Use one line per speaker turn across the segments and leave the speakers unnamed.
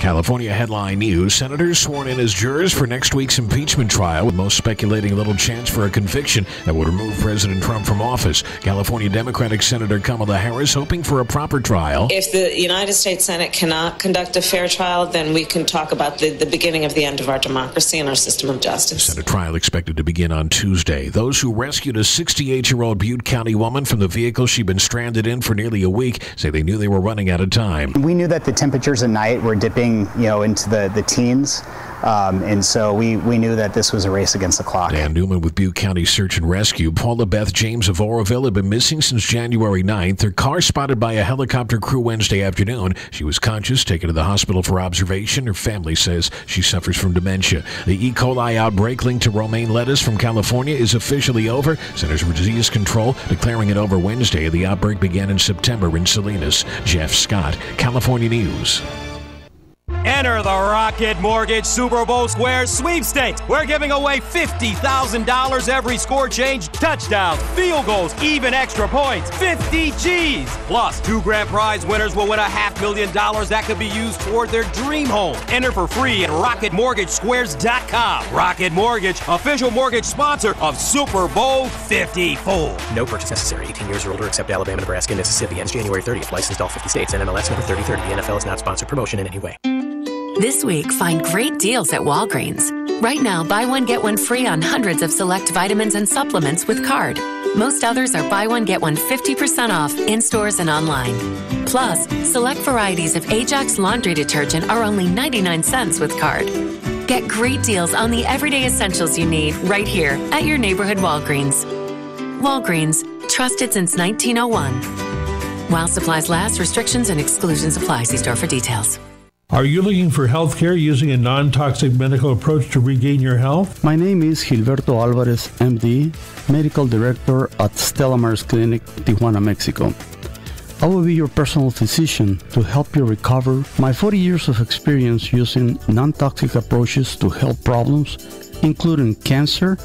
California headline news. Senators sworn in as jurors for next week's impeachment trial, with most speculating little chance for a conviction that would remove President Trump from office. California Democratic Senator Kamala Harris hoping for a proper trial.
If the United States Senate cannot conduct a fair trial, then we can talk about the beginning of the end of our democracy and our system of justice.
Senate trial expected to begin on Tuesday. Those who rescued a 68-year-old Butte County woman from the vehicle she'd been stranded in for nearly a week say they knew they were running out of time.
We knew that the temperatures at night were dipping, into the teens. And so we knew that this was a race against the clock.
Dan Newman with Butte County Search and Rescue. Paula Beth James of Oroville had been missing since January 9th. Her car spotted by a helicopter crew Wednesday afternoon. She was conscious, taken to the hospital for observation. Her family says she suffers from dementia. The E. coli outbreak linked to romaine lettuce from California is officially over. Centers for Disease Control declaring it over Wednesday. The outbreak began in September in Salinas. Jeff Scott, California News.
Enter the Rocket Mortgage Super Bowl Square Sweepstakes. We're giving away $50,000 every score change, touchdowns, field goals, even extra points, 50 G's. Plus, 2 grand prize winners will win $500,000 that could be used toward their dream home. Enter for free at RocketMortgageSquares.com. Rocket Mortgage, official mortgage sponsor of Super Bowl 54.
No purchase necessary. 18 years or older except Alabama, Nebraska, and Mississippi. Ends January 30th. Licensed all 50 states. NMLS number 3030. The NFL is not sponsored promotion in any way.
This week, find great deals at Walgreens. Right now, buy one, get one free on hundreds of select vitamins and supplements with card. Most others are buy one, get one 50% off in stores and online. Plus, select varieties of Ajax laundry detergent are only 99 cents with card. Get great deals on the everyday essentials you need right here at your neighborhood Walgreens. Walgreens, trusted since 1901. While supplies last, restrictions and exclusions apply. See store for details.
Are you looking for health care using a non-toxic medical approach to regain your health?
My name is Gilberto Alvarez, MD, Medical Director at Stella Maris Clinic, Tijuana, Mexico. I will be your personal physician to help you recover. My 40 years of experience using non-toxic approaches to health problems, including cancer,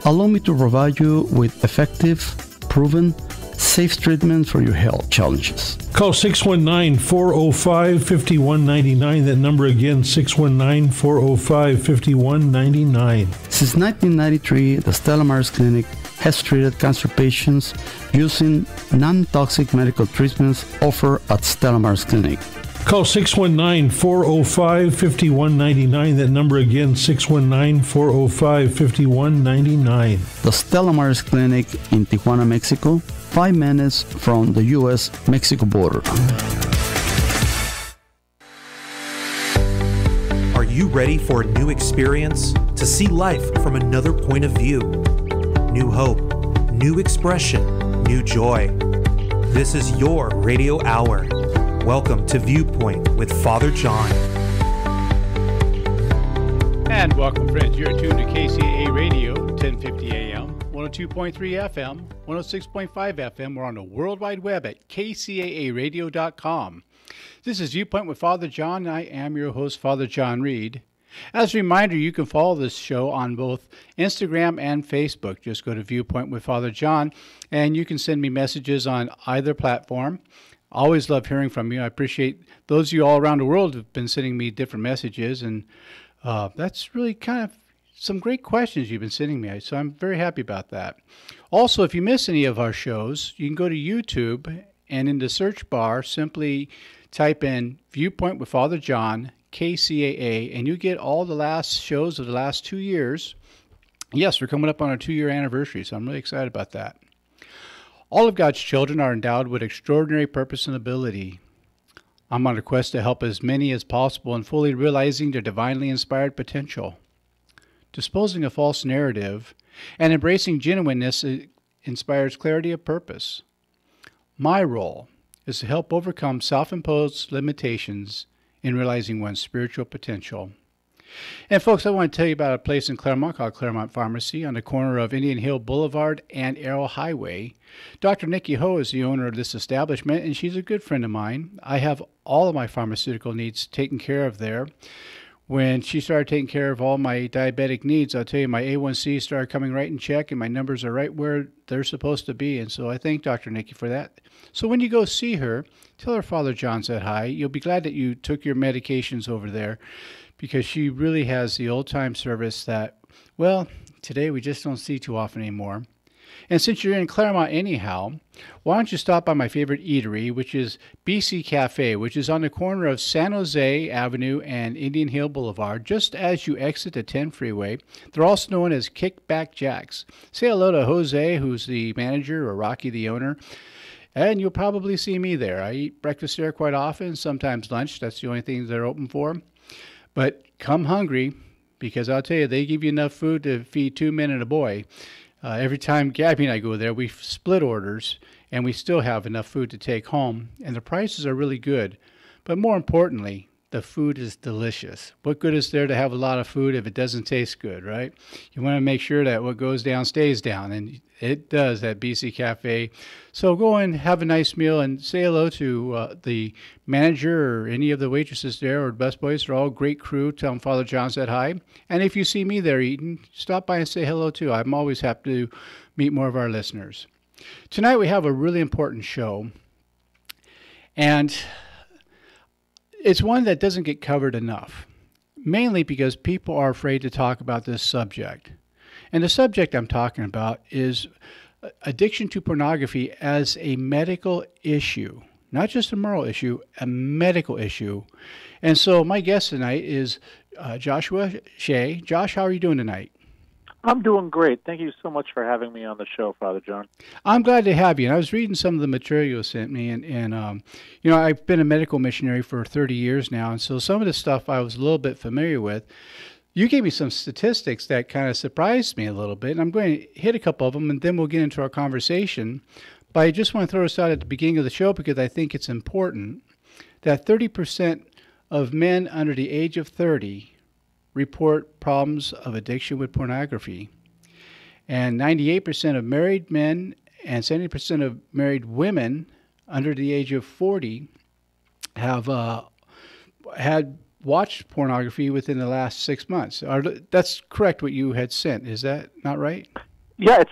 allow me to provide you with effective, proven, safe treatment for your health challenges.
Call 619-405-5199. That number again, 619-405-5199.
Since 1993, the Stella Maris Clinic has treated cancer patients using non-toxic medical treatments offered at Stella Maris Clinic.
Call 619-405-5199. That number again, 619-405-5199.
The Stella Maris Clinic in Tijuana, Mexico, 5 minutes from the U.S.-Mexico border.
Are you ready for a new experience? To see life from another point of view? New hope, new expression, new joy. This is your radio hour. Welcome to Viewpoint with Father John.
And welcome, friends. You're tuned to KCAA Radio, 1050 AM, 102.3 FM, 106.5 FM. We're on the World Wide Web at kcaaradio.com. This is Viewpoint with Father John. I am your host, Father John Reed. As a reminder, you can follow this show on both Instagram and Facebook. Just go to Viewpoint with Father John, and you can send me messages on either platform. Always love hearing from you. I appreciate those of you all around the world who have been sending me different messages, and that's really kind of some great questions you've been sending me, so I'm very happy about that. Also, if you miss any of our shows, you can go to YouTube, and in the search bar, simply type in Viewpoint with Father John, KCAA, and you get all the last shows of the last 2 years. Yes, we're coming up on our 2-year anniversary, so I'm really excited about that. All of God's children are endowed with extraordinary purpose and ability. I'm on a quest to help as many as possible in fully realizing their divinely inspired potential. Disposing a false narrative and embracing genuineness inspires clarity of purpose. My role is to help overcome self-imposed limitations in realizing one's spiritual potential. And folks, I want to tell you about a place in Claremont called Claremont Pharmacy on the corner of Indian Hill Boulevard and Arrow Highway. Dr. Nikki Ho is the owner of this establishment, and she's a good friend of mine. I have all of my pharmaceutical needs taken care of there. when she started taking care of all my diabetic needs, I'll tell you, my A1C started coming right in check, and my numbers are right where they're supposed to be. And so I thank Dr. Nikki for that. So when you go see her, tell her Father John said hi. You'll be glad that you took your medications over there, because she really has the old-time service that, well, today we just don't see too often anymore. And since you're in Claremont anyhow, why don't you stop by my favorite eatery, which is BC Cafe, which is on the corner of San Jose Avenue and Indian Hill Boulevard, just as you exit the 10 freeway. They're also known as Kickback Jacks. Say hello to Jose, who's the manager, or Rocky, the owner, and you'll probably see me there. I eat breakfast there quite often, sometimes lunch. That's the only thing they're open for. But come hungry, because I'll tell you, they give you enough food to feed 2 men and a boy. Every time Gabby and I go there, we split orders, and we still have enough food to take home. And the prices are really good. But more importantly, the food is delicious. What good is there to have a lot of food if it doesn't taste good, right? You want to make sure that what goes down stays down, and it does at BC Cafe. So go and have a nice meal and say hello to the manager or any of the waitresses there, or busboys. They're all great crew. Tell them Father John said hi. And if you see me there eating, stop by and say hello too. I'm always happy to meet more of our listeners. Tonight we have a really important show, and it's one that doesn't get covered enough, mainly because people are afraid to talk about this subject. And the subject I'm talking about is addiction to pornography as a medical issue, not just a moral issue, a medical issue. And so my guest tonight is Joshua Shea. Josh, how are you doing tonight?
I'm doing great. Thank you so much for having me on the show, Father John.
I'm glad to have you. And I was reading some of the material you sent me, and you know, I've been a medical missionary for 30 years now, and so some of the stuff I was a little bit familiar with. You gave me some statistics that kind of surprised me a little bit, and I'm going to hit a couple of them, and then we'll get into our conversation. But I just want to throw this out at the beginning of the show because I think it's important that 30% of men under the age of 30 report problems of addiction with pornography. And 98% of married men and 70% of married women under the age of 40 have had watched pornography within the last 6 months. That's correct what you had sent. Is that not right?
Yeah, it's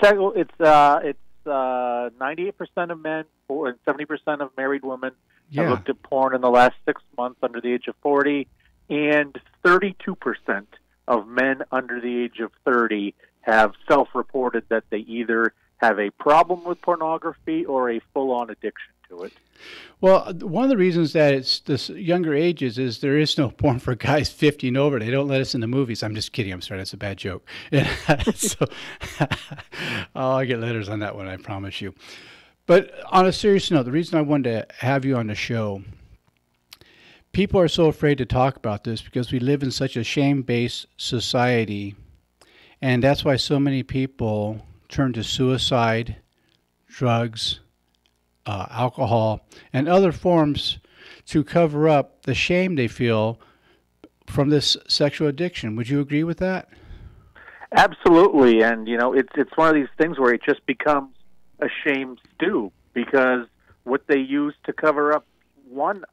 98% of men and 70% of married women have looked at porn in the last 6 months under the age of 40. And 32% of men under the age of 30 have self-reported that they either have a problem with pornography or a full-on addiction to it.
Well, one of the reasons that it's this younger ages is there is no porn for guys 50 and over. They don't let us in the movies. I'm just kidding. I'm sorry. That's a bad joke. So, I'll get letters on that one, I promise you. But on a serious note, the reason I wanted to have you on the show, people are so afraid to talk about this because we live in such a shame-based society, and that's why so many people turn to suicide, drugs, alcohol, and other forms to cover up the shame they feel from this sexual addiction. Would you agree with that?
Absolutely, and you know, it's one of these things where it just becomes a shame stew because what they use to cover up one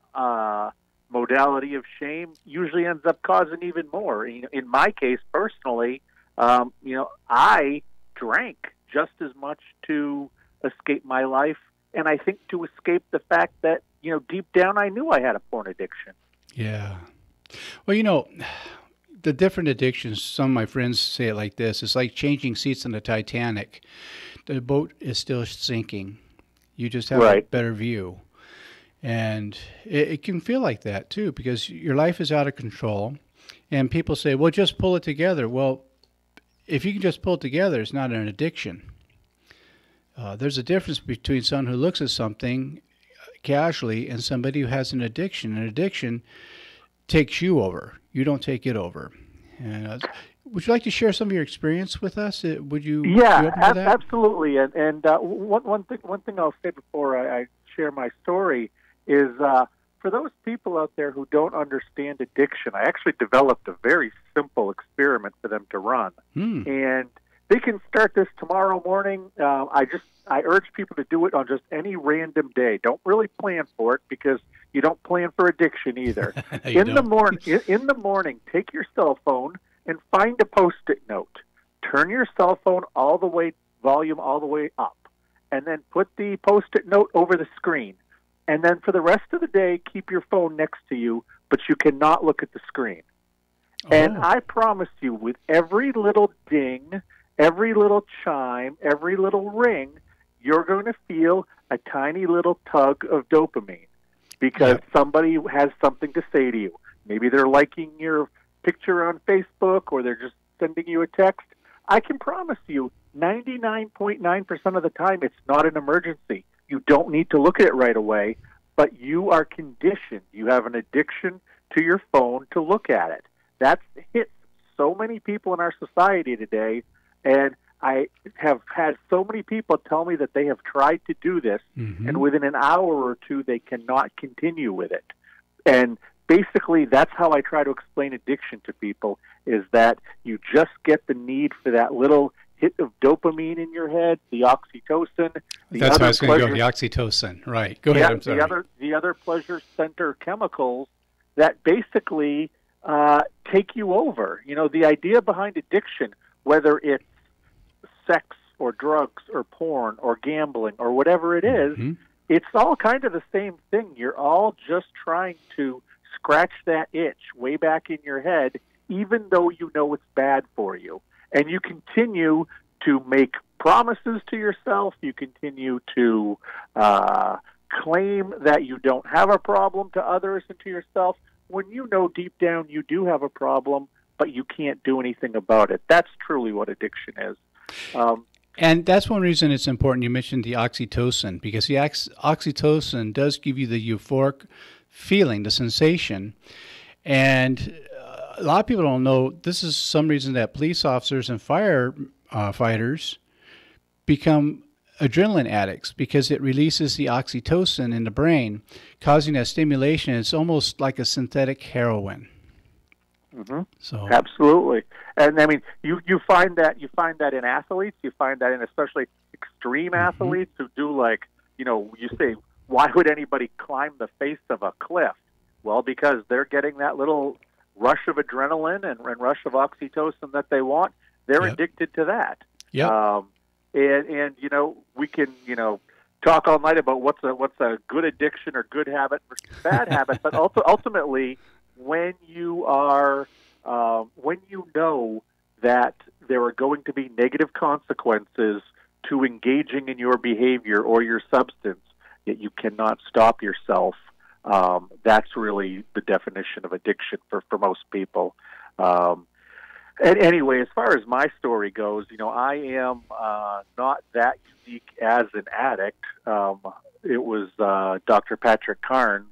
modality of shame usually ends up causing even more. You know, in my case, personally, I drank just as much to escape my life, and I think to escape the fact that, you know, deep down I knew I had a porn addiction.
Yeah. Well, you know, the different addictions, some of my friends say it like this, it's like changing seats on the Titanic. The boat is still sinking. You just have a better view. And it can feel like that, too, because your life is out of control. And people say, well, just pull it together. Well, if you can just pull it together, it's not an addiction. There's a difference between someone who looks at something casually and somebody who has an addiction. An addiction takes you over. You don't take it over. And, would you like to share some of your experience with us? Would you?
Yeah, absolutely. And one thing I'll say before I share my story is for those people out there who don't understand addiction, I actually developed a very simple experiment for them to run. And they can start this tomorrow morning. I urge people to do it on just any random day. Don't really plan for it because you don't plan for addiction either. In the morning, take your cell phone and find a Post-it note. Turn your cell phone volume all the way up, and then put the Post-it note over the screen. And then for the rest of the day, keep your phone next to you, but you cannot look at the screen. And I promise you, with every little ding, every little chime, every little ring, you're going to feel a tiny little tug of dopamine because somebody has something to say to you. Maybe they're liking your picture on Facebook or they're just sending you a text. I can promise you 99.9% of the time it's not an emergency. You don't need to look at it right away, but you are conditioned. You have an addiction to your phone to look at it. That's hit so many people in our society today, and I have had so many people tell me that they have tried to do this, and within an hour or two, they cannot continue with it. And basically, that's how I try to explain addiction to people, is that you just get the need for that little hit of dopamine in your head, the oxytocin.
That's how I was going to go, the oxytocin. Right. Go ahead, I'm sorry.
The other pleasure center chemicals that basically take you over. You know, the idea behind addiction, whether it's sex or drugs or porn or gambling or whatever it is, it's all kind of the same thing. You're all just trying to scratch that itch way back in your head, even though you know it's bad for you. And you continue to make promises to yourself. You continue to claim that you don't have a problem to others and to yourself when you know deep down you do have a problem, but you can't do anything about it. That's truly what addiction is.
And that's one reason it's important you mentioned the oxytocin, because the oxytocin does give you the euphoric feeling, the sensation. And a lot of people don't know this is some reason that police officers and firefighters become adrenaline addicts, because it releases the oxytocin in the brain, causing that stimulation. It's almost like a synthetic heroin. So
absolutely, and I mean you find that in athletes, you find that in especially extreme athletes who do, like, you know, you say, why would anybody climb the face of a cliff? Well, because they're getting that little rush of adrenaline and rush of oxytocin that they want. They're addicted to that. And you know, we can, you know, talk all night about what's a good addiction or good habit versus bad habit, but ultimately, when you are when you know that there are going to be negative consequences to engaging in your behavior or your substance, yet you cannot stop yourself, that's really the definition of addiction for most people. And anyway, as far as my story goes, you know, I am not that unique as an addict. It was Dr. Patrick Carnes,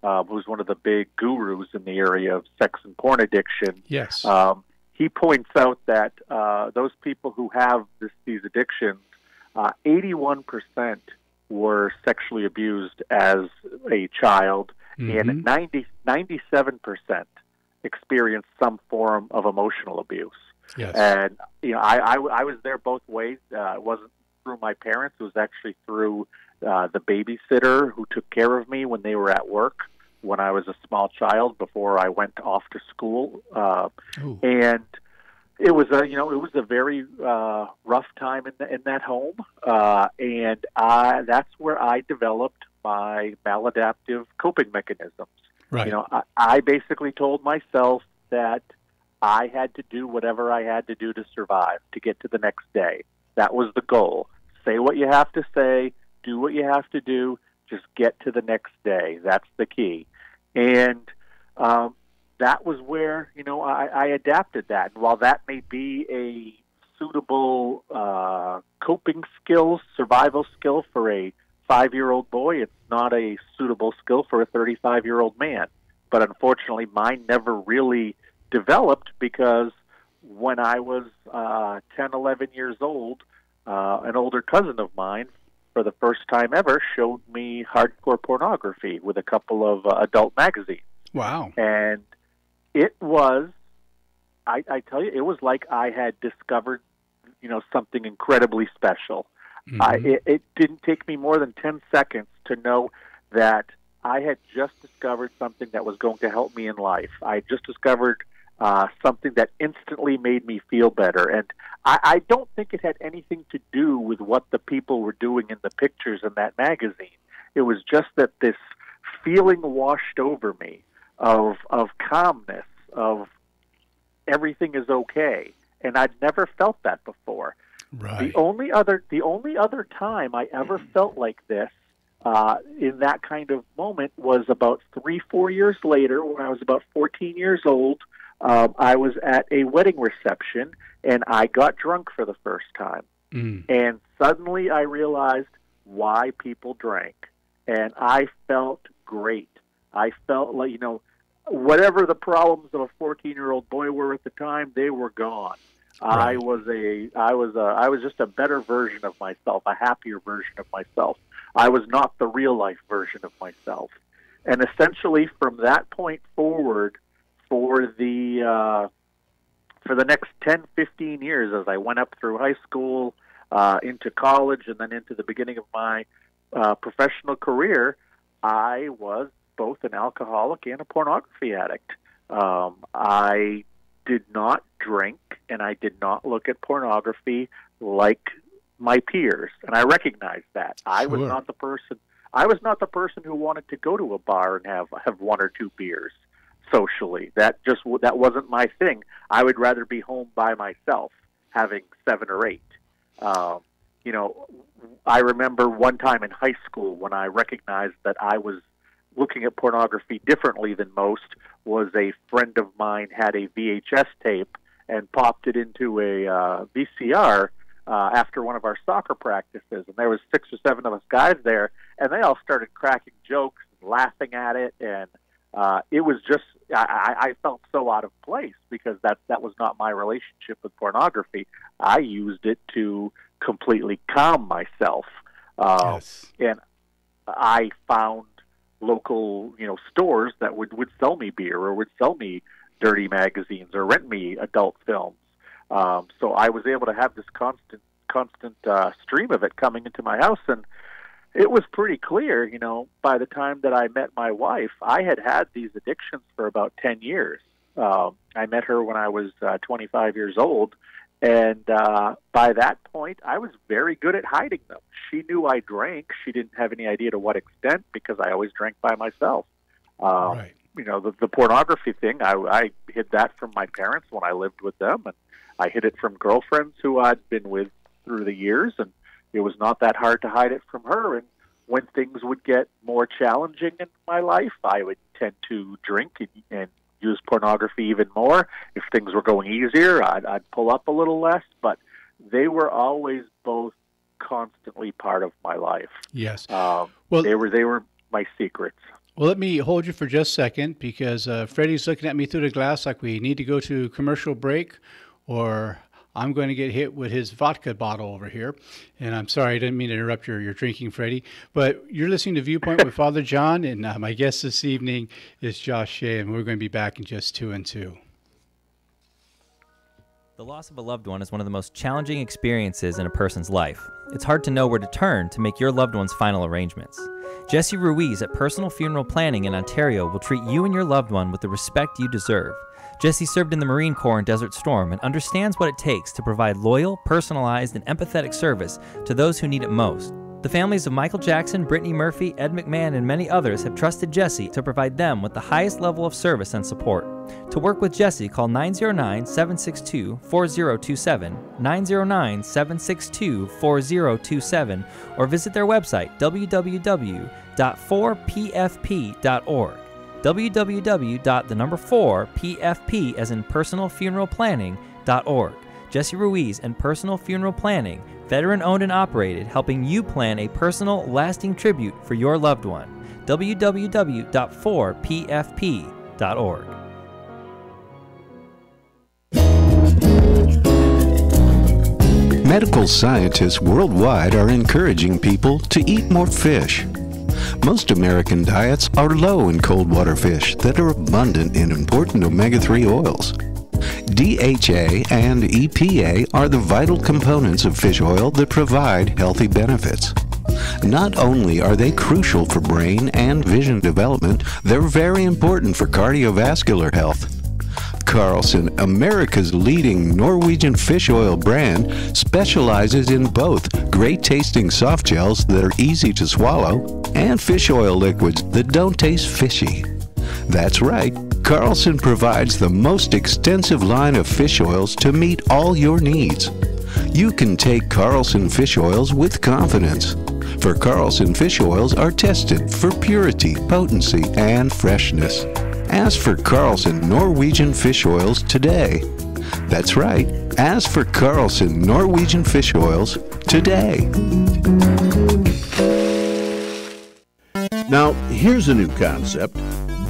who's one of the big gurus in the area of sex and porn addiction.
Yes.
He points out that those people who have these addictions, 81% were sexually abused as a child, and 97% experienced some form of emotional abuse.
Yes.
And you know, I was there both ways. It wasn't through my parents; it was actually through the babysitter who took care of me when they were at work when I was a small child before I went off to school. And it was a very rough time in that home, and that's where I developed my maladaptive coping mechanisms.
Right.
You know, I basically told myself that I had to do whatever I had to do to survive, to get to the next day. That was the goal. Say what you have to say, do what you have to do, just get to the next day. That's the key. And that was where, you know, I adapted that. And while that may be a suitable coping skill, survival skill for a 5-year-old boy, it's not a suitable skill for a 35-year-old man. But unfortunately, mine never really developed, because when I was 10, 11 years old, an older cousin of mine, for the first time ever, showed me hardcore pornography with a couple of adult magazines.
Wow.
And it was, I tell you, it was like I had discovered something incredibly special. It didn't take me more than 10 seconds to know that I had just discovered something that was going to help me in life. I had just discovered something that instantly made me feel better. And I don't think it had anything to do with what the people were doing in the pictures in that magazine. It was just that this feeling washed over me of calmness, of everything is okay. And I'd never felt that before.
Right.
The only other time I ever felt like this in that kind of moment was about 3-4 years later, when I was about 14 years old. I was at a wedding reception, and I got drunk for the first time. And suddenly I realized why people drank. And I felt great. I felt like, whatever the problems of a 14-year-old boy were at the time, they were gone. Right. I was just a better version of myself, a happier version of myself. I was not the real life version of myself. And essentially from that point forward, for the next 10, 15 years, as I went up through high school, into college, and then into the beginning of my professional career, I was both an alcoholic and a pornography addict. I did not drink, and I did not look at pornography like my peers, and I recognized that. I was not the person. I was not the person who wanted to go to a bar and have 1 or 2 beers socially. That wasn't my thing. I would rather be home by myself, having 7 or 8. I remember one time in high school when I recognized that I was looking at pornography differently than most. Was a friend of mine had a VHS tape and popped it into a VCR after one of our soccer practices, and there was 6 or 7 of us guys there, and they all started cracking jokes and laughing at it, and it was just I felt so out of place because that was not my relationship with pornography. I used it to completely calm myself, and I found local stores that would sell me beer or would sell me dirty magazines or rent me adult films. So I was able to have this constant stream of it coming into my house, and it was pretty clear, by the time that I met my wife, I had these addictions for about 10 years. I met her when I was 25 years old, and by that point, I was very good at hiding them. She knew I drank. She didn't have any idea to what extent because I always drank by myself. Right. The pornography thing, I hid that from my parents when I lived with them, and I hid it from girlfriends who I'd been with through the years, and it was not that hard to hide it from her. And when things would get more challenging in my life, I would tend to drink and use pornography even more. If things were going easier, I'd pull up a little less, but they were always both constantly part of my life.
Yes.
They were my secrets.
Well, let me hold you for just a second because Freddie's looking at me through the glass like we need to go to commercial break, or I'm going to get hit with his vodka bottle over here. And I'm sorry, I didn't mean to interrupt your drinking, Freddie. But you're listening to Viewpoint with Father John, and my guest this evening is Josh Shea, and we're going to be back in just 2 and 2.
The loss of a loved one is one of the most challenging experiences in a person's life. It's hard to know where to turn to make your loved one's final arrangements. Jesse Ruiz at Personal Funeral Planning in Ontario will treat you and your loved one with the respect you deserve. Jesse served in the Marine Corps in Desert Storm and understands what it takes to provide loyal, personalized, and empathetic service to those who need it most. The families of Michael Jackson, Brittany Murphy, Ed McMahon, and many others have trusted Jesse to provide them with the highest level of service and support. To work with Jesse, call 909-762-4027, 909-762-4027, or visit their website, www.4pfp.org. www.4pfp as in personal funeral planning.org. Jesse Ruiz and Personal Funeral Planning, veteran-owned and operated, helping you plan a personal, lasting tribute for your loved one. www.4pfp.org.
Medical scientists worldwide are encouraging people to eat more fish. Most American diets are low in cold water fish that are abundant in important omega-3 oils. DHA and EPA are the vital components of fish oil that provide healthy benefits. Not only are they crucial for brain and vision development, they're very important for cardiovascular health. Carlson, America's leading Norwegian fish oil brand, specializes in both great-tasting soft gels that are easy to swallow and fish oil liquids that don't taste fishy. That's right, Carlson provides the most extensive line of fish oils to meet all your needs. You can take Carlson fish oils with confidence, for Carlson fish oils are tested for purity, potency, and freshness. Ask for Carlson Norwegian fish oils today. That's right, ask for Carlson Norwegian fish oils today.
Now, here's a new concept: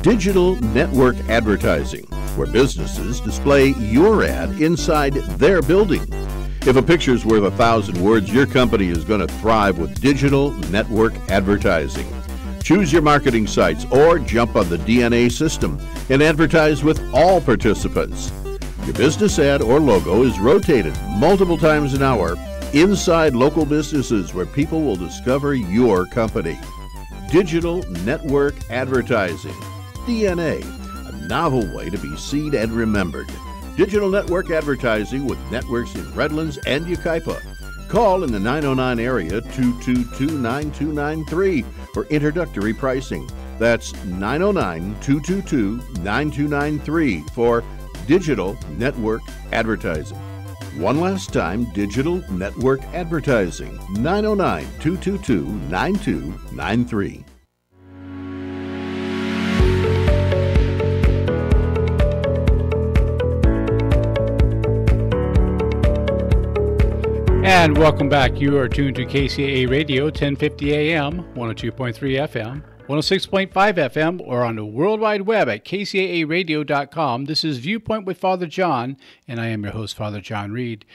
digital network advertising, where businesses display your ad inside their building. If a picture's worth 1,000 words, your company is going to thrive with digital network advertising. Choose your marketing sites or jump on the DNA system and advertise with all participants. Your business ad or logo is rotated multiple times an hour inside local businesses where people will discover your company. Digital network advertising, DNA, a novel way to be seen and remembered. Digital network advertising with networks in Redlands and Yucaipa. Call in the 909 area 222-9293 for introductory pricing. That's 909-222-9293 for digital network advertising. One last time, digital network advertising, 909-222-9293.
And welcome back. You are tuned to KCAA Radio, 1050 AM, 102.3 FM, 106.5 FM, or on the World Wide Web at kcaaradio.com. This is Viewpoint with Father John, and I am your host, Father John Reed.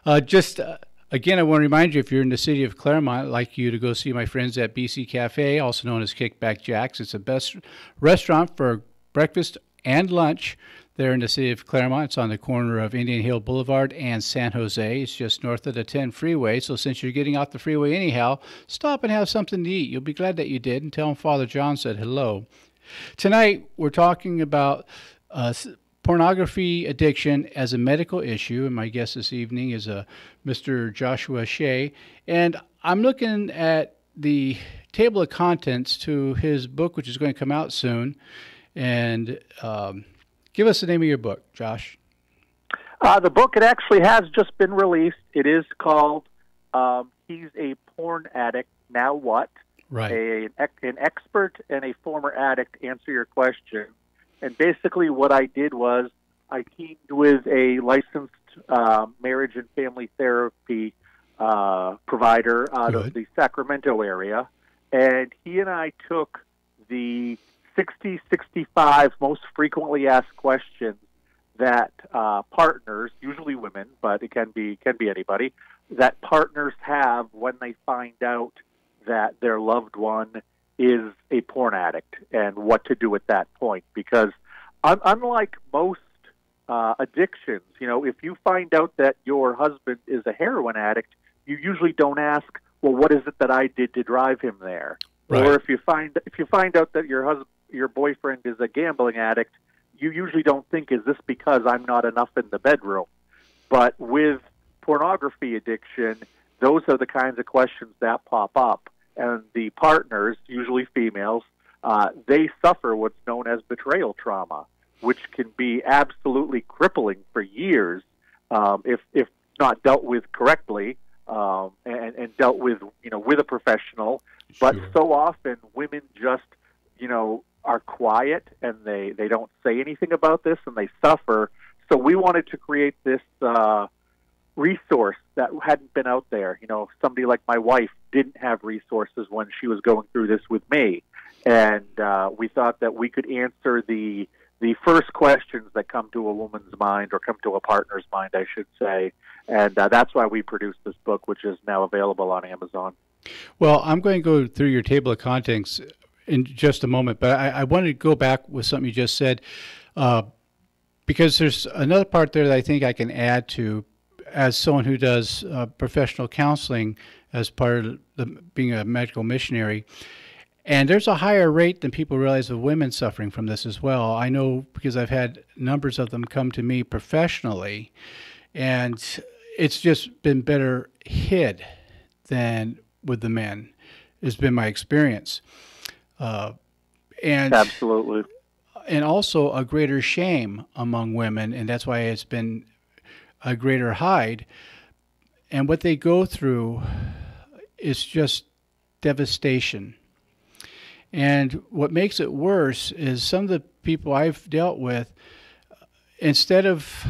Again, I want to remind you, if you're in the city of Claremont, I'd like you to go see my friends at BC Cafe, also known as Kickback Jack's. It's the best restaurant for breakfast and lunch there in the city of Claremont. It's on the corner of Indian Hill Boulevard and San Jose. It's just north of the 10 freeway. So since you're getting off the freeway anyhow, stop and have something to eat. You'll be glad that you did, and tell them Father John said hello. Tonight, we're talking about pornography addiction as a medical issue, and my guest this evening is Mr. Joshua Shea. And I'm looking at the table of contents to his book, which is going to come out soon. And give us the name of your book, Josh.
The book, it actually has just been released. It is called He's a Porn Addict, Now What?
Right.
An expert and a former addict answer your question. And basically what I did was I teamed with a licensed marriage and family therapy provider out of the Sacramento area. And he and I took the 65 most frequently asked questions that partners, usually women, but it can be anybody, that partners have when they find out that their loved one is a porn addict, and what to do at that point. Because unlike most addictions, if you find out that your husband is a heroin addict, you usually don't ask, well, what is it that I did to drive him there? Right. Or if you find out that your boyfriend is a gambling addict, you usually don't think, is this because I'm not enough in the bedroom? But with pornography addiction, those are the kinds of questions that pop up. And the partners, usually females, they suffer what's known as betrayal trauma, which can be absolutely crippling for years if not dealt with correctly and dealt with, with a professional. But so often women just, are quiet and they don't say anything about this and they suffer. So we wanted to create this resource that hadn't been out there. Somebody like my wife didn't have resources when she was going through this with me. And we thought that we could answer the first questions that come to a woman's mind, or come to a partner's mind, I should say. And that's why we produced this book, which is now available on Amazon.
Well, I'm going to go through your table of contents in just a moment, but I wanted to go back with something you just said. because there's another part there that I think I can add to, as someone who does professional counseling as part of being a medical missionary. And there's a higher rate than people realize of women suffering from this as well. I know because I've had numbers of them come to me professionally, and it's just been better hid than with the men. It's been my experience. And
absolutely.
And also a greater shame among women, and that's why it's been a greater hide. And what they go through is just devastation. And what makes it worse is some of the people I've dealt with, instead of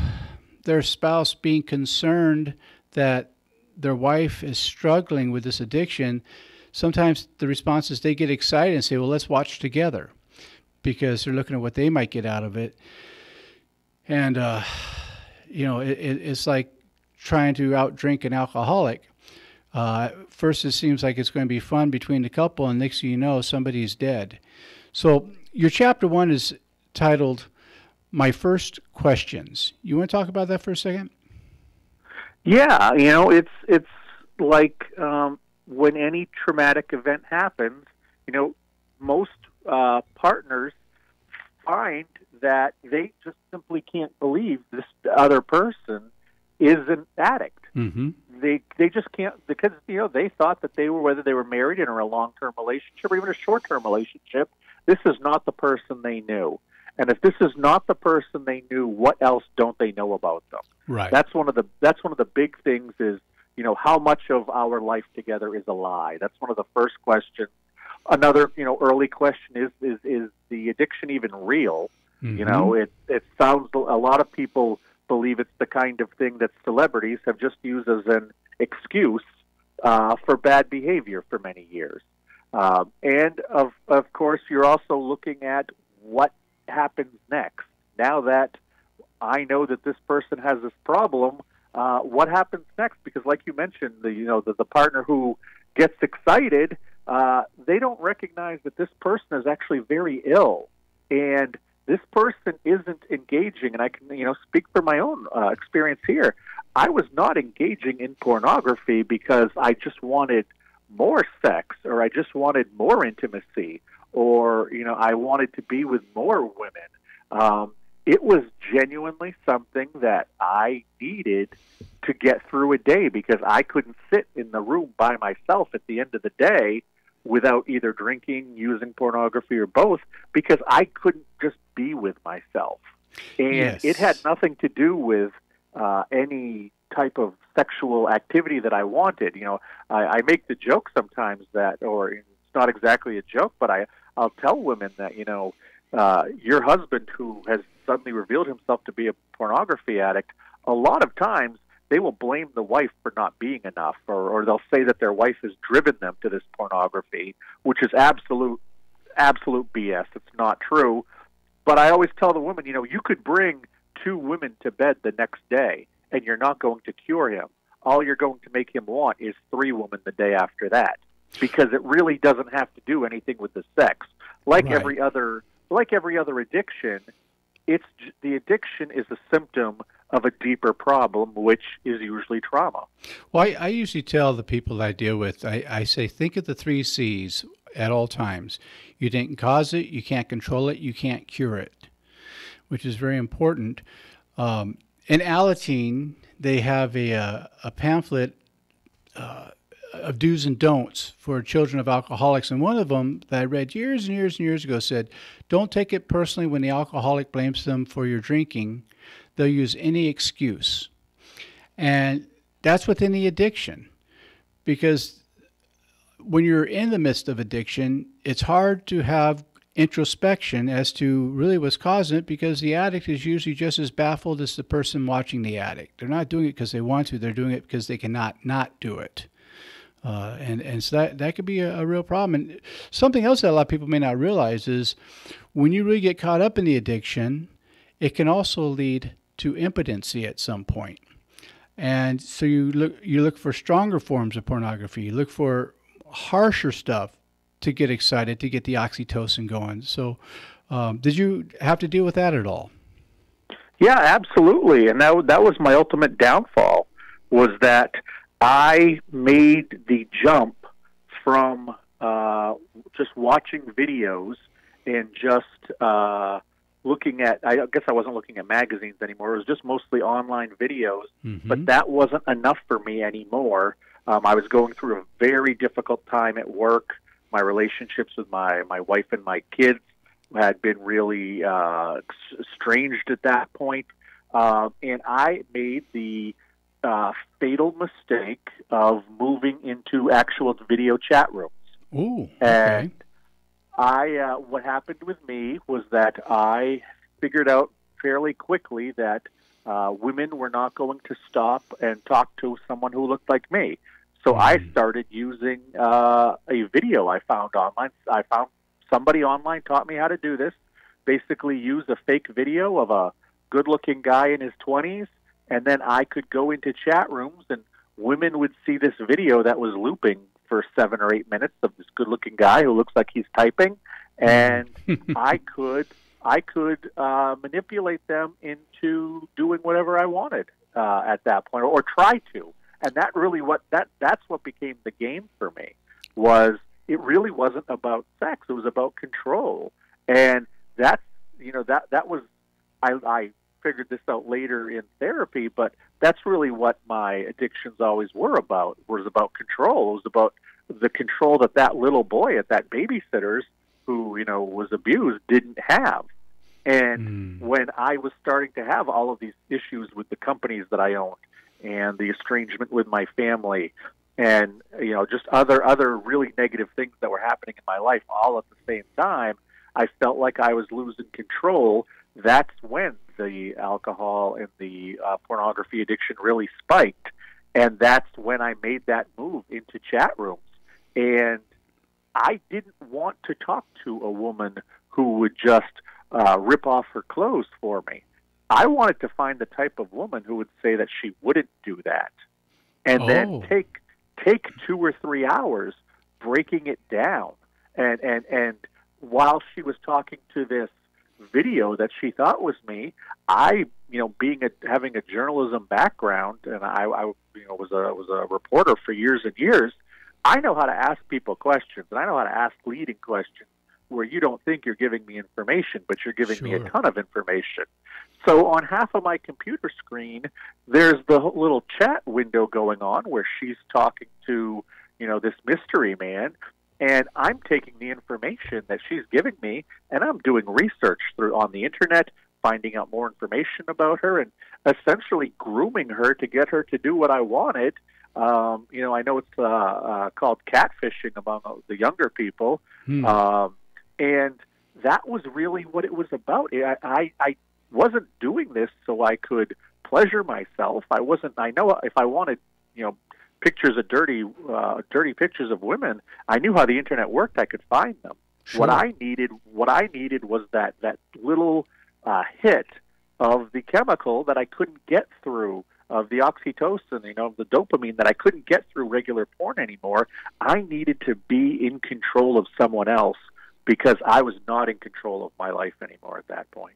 their spouse being concerned that their wife is struggling with this addiction, sometimes the response is they get excited and say, well, let's watch together, because they're looking at what they might get out of it. And, it's like trying to outdrink an alcoholic. First, it seems like it's going to be fun between the couple, and next thing you know, somebody's dead. So your chapter 1 is titled, My First Questions. You want to talk about that for a second?
Yeah, it's like when any traumatic event happens, most partners find that they just simply can't believe this other person is an addict.
Mm-hmm.
They just can't, because they thought that they were, whether they were married in or a long-term relationship or even a short-term relationship, this is not the person they knew. And if this is not the person they knew, what else don't they know about them?
Right.
That's one of the big things is, how much of our life together is a lie. That's one of the first questions. Another, early question is the addiction even real? Mm-hmm. It sounds, a lot of people believe it's the kind of thing that celebrities have just used as an excuse for bad behavior for many years. And of course, you're also looking at what happens next. Now that I know that this person has this problem, what happens next? Because like you mentioned, the partner who gets excited, they don't recognize that this person is actually very ill, and this person isn't engaging. And I can, speak for my own experience here. I was not engaging in pornography because I just wanted more sex, or I just wanted more intimacy, or, I wanted to be with more women. It was genuinely something that I needed to get through a day, because I couldn't sit in the room by myself at the end of the day without either drinking, using pornography, or both, because I couldn't just be with myself. And
yes.
It had nothing to do with any type of sexual activity that I wanted. I make the joke sometimes that, or it's not exactly a joke, but I'll tell women that, your husband who has suddenly revealed himself to be a pornography addict, a lot of times they will blame the wife for not being enough, or they'll say that their wife has driven them to this pornography, which is absolute BS. It's not true. But I always tell the woman, you could bring 2 women to bed the next day, and you're not going to cure him. All you're going to make him want is 3 women the day after that, because it really doesn't have to do anything with the sex. Like
Right.
every other addiction, the addiction is a symptom of a deeper problem, which is usually trauma.
Well, I usually tell the people that I deal with, I say, think of the 3 C's at all times. You didn't cause it, you can't control it, you can't cure it, which is very important. In Alateen, they have a pamphlet of do's and don'ts for children of alcoholics. And one of them that I read years and years and years ago said, don't take it personally when the alcoholic blames them for your drinking. They'll use any excuse. And that's within the addiction. Because when you're in the midst of addiction, it's hard to have introspection as to really what's causing it, because the addict is usually just as baffled as the person watching the addict. They're not doing it because they want to. They're doing it because they cannot not do it. And so that could be a real problem. And something else that a lot of people may not realize is when you really get caught up in the addiction, it can also lead to impotency at some point. And so you look for stronger forms of pornography. You look for harsher stuff to get excited, to get the oxytocin going. So did you have to deal with that at all?
Yeah, absolutely. And that was my ultimate downfall, was that I made the jump from just watching videos and just looking at, I guess I wasn't looking at magazines anymore. It was just mostly online videos, but that wasn't enough for me anymore. I was going through a very difficult time at work. My relationships with my wife and my kids had been really estranged at that point. And I made the fatal mistake of moving into actual video chat rooms.
Ooh,
and what happened with me was that I figured out fairly quickly that women were not going to stop and talk to someone who looked like me. So I started using a video I found online. I found somebody online taught me how to do this. Basically use a fake video of a good-looking guy in his 20s, and then I could go into chat rooms and women would see this video that was looping for 7 or 8 minutes of this good-looking guy who looks like he's typing, and I could manipulate them into doing whatever I wanted at that point, or try to. And that really that's what became the game for me. Was it really wasn't about sex? It was about control, and that was I figured this out later in therapy, but that's really what my addictions always were about. Was about control. It was about the control that little boy at that babysitter's who was abused didn't have. And when I was starting to have all of these issues with the companies that I owned, and the estrangement with my family, and just other really negative things that were happening in my life all at the same time, I felt like I was losing control. That's when the alcohol and the pornography addiction really spiked, and that's when I made that move into chat rooms. And I didn't want to talk to a woman who would just rip off her clothes for me. I wanted to find the type of woman who would say that she wouldn't do that, and then take 2 or 3 hours breaking it down. And while she was talking to this video that she thought was me, I, having a journalism background, and I was a reporter for years and years, I know how to ask people questions, and I know how to ask leading questions where you don't think you're giving me information, but you're giving me a ton of information. So on half of my computer screen, there's the little chat window going on where she's talking to, this mystery man, and I'm taking the information that she's giving me, and I'm doing research on the internet, finding out more information about her, and essentially grooming her to get her to do what I wanted. I know it's called catfishing among the younger people, and that was really what it was about. I wasn't doing this so I could pleasure myself. I know if I wanted, pictures of dirty pictures of women, I knew how the internet worked. I could find them. Sure. What I needed was that little hit of the chemical that I couldn't get through, of the oxytocin, the dopamine that I couldn't get through regular porn anymore. I needed to be in control of someone else because I was not in control of my life anymore at that point.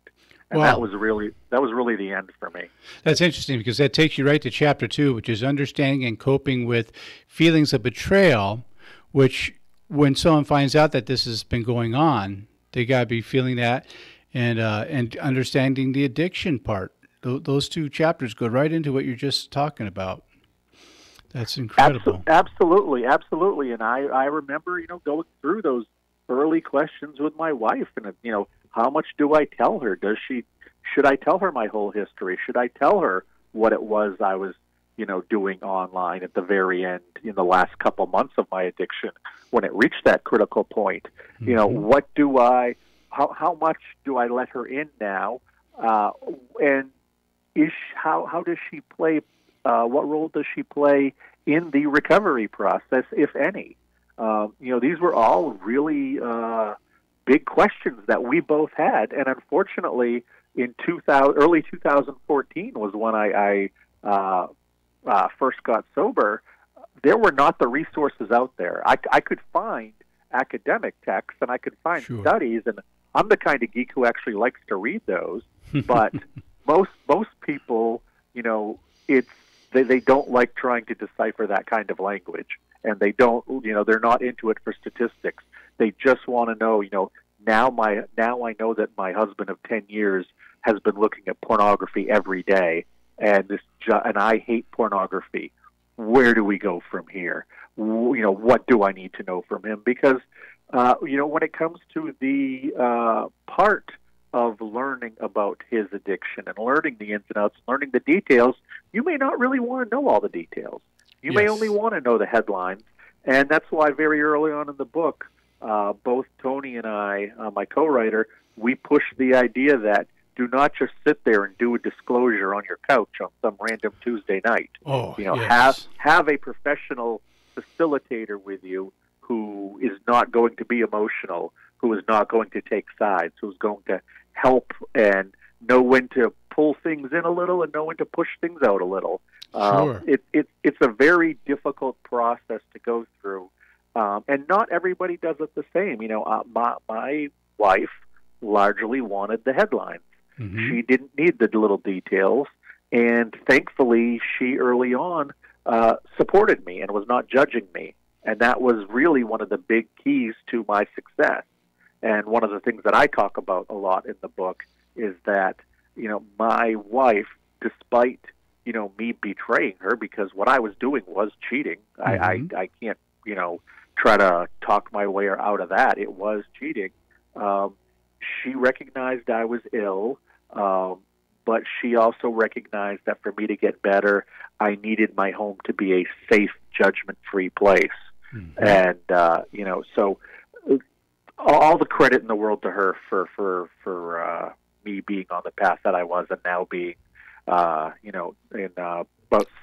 And that was really the end for me.
That's interesting, because that takes you right to chapter 2, which is understanding and coping with feelings of betrayal, which when someone finds out that this has been going on, they got to be feeling that and understanding the addiction part. Those 2 chapters go right into what you're just talking about. That's incredible.
Absolutely. And I remember, going through those early questions with my wife, and how much do I tell her? Should I tell her my whole history? Should I tell her what it was I was, doing online at the very end, in the last couple months of my addiction, when it reached that critical point? How much do I let her in now? And how does she play? What role does she play in the recovery process, if any? These were all really big questions that we both had, and unfortunately, in early 2014 was when I first got sober. There were not the resources out there. I could find academic texts and I could find studies, and I'm the kind of geek who actually likes to read those, but most people, they don't like trying to decipher that kind of language, and they don't, they're not into it for statistics. They just want to know, now I know that my husband of 10 years has been looking at pornography every day, and I hate pornography. Where do we go from here? What do I need to know from him? Because, when it comes to the part of learning about his addiction and learning the ins and outs, learning the details, you may not really want to know all the details. You may only want to know the headlines. And that's why very early on in the book, both Tony and I, my co-writer, we pushed the idea that do not just sit there and do a disclosure on your couch on some random Tuesday night. Have a professional facilitator with you who is not going to be emotional, who is not going to take sides, who's going to help and know when to pull things in a little and know when to push things out a little.
Sure.
It's a very difficult process to go through, and not everybody does it the same. My wife largely wanted the headlines. Mm-hmm. She didn't need the little details, and thankfully, she early on supported me and was not judging me, and that was really one of the big keys to my success. And one of the things that I talk about a lot in the book is that, my wife, despite, me betraying her, because what I was doing was cheating. Mm-hmm. I can't, try to talk my way out of that. It was cheating. She recognized I was ill, but she also recognized that for me to get better, I needed my home to be a safe, judgment-free place. Mm-hmm. And, so all the credit in the world to her for me being on the path that I was, and now being, in about